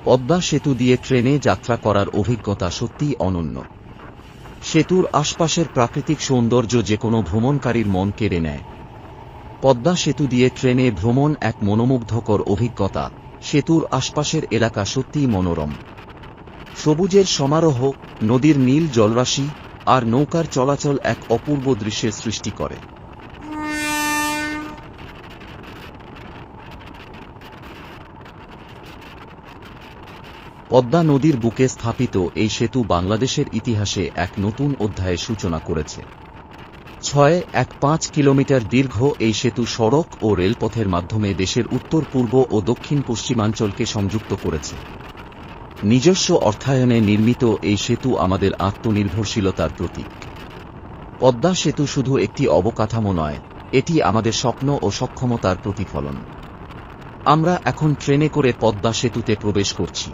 পদ্মা সেতু দিয়ে ট্রেনে যাত্রা করার অভিজ্ঞতা সত্যিই অনন্য। সেতুর আশপাশের প্রাকৃতিক সৌন্দর্য যেকোনো ভ্রমণকারীর মন কেড়ে নেয়। পদ্মা সেতু দিয়ে ট্রেনে ভ্রমণ এক মনোমুগ্ধকর অভিজ্ঞতা। সেতুর আশপাশের এলাকা সত্যিই মনোরম। সবুজের সমারোহ, নদীর নীল জলরাশি আর নৌকার চলাচল এক অপূর্ব দৃশ্যের সৃষ্টি করে। পদ্মা নদীর বুকে স্থাপিত এই সেতু বাংলাদেশের ইতিহাসে এক নতুন অধ্যায়ের সূচনা করেছে। 6.15 কিলোমিটার দীর্ঘ এই সেতু সড়ক ও রেলপথের মাধ্যমে দেশের উত্তর পূর্ব ও দক্ষিণ পশ্চিমাঞ্চলকে সংযুক্ত করেছে। নিজস্ব অর্থায়নে নির্মিত এই সেতু আমাদের আত্মনির্ভরশীলতার প্রতীক। পদ্মা সেতু শুধু একটি অবকাঠামো নয়, এটি আমাদের স্বপ্ন ও সক্ষমতার প্রতিফলন। আমরা এখন ট্রেনে করে পদ্মা সেতুতে প্রবেশ করছি।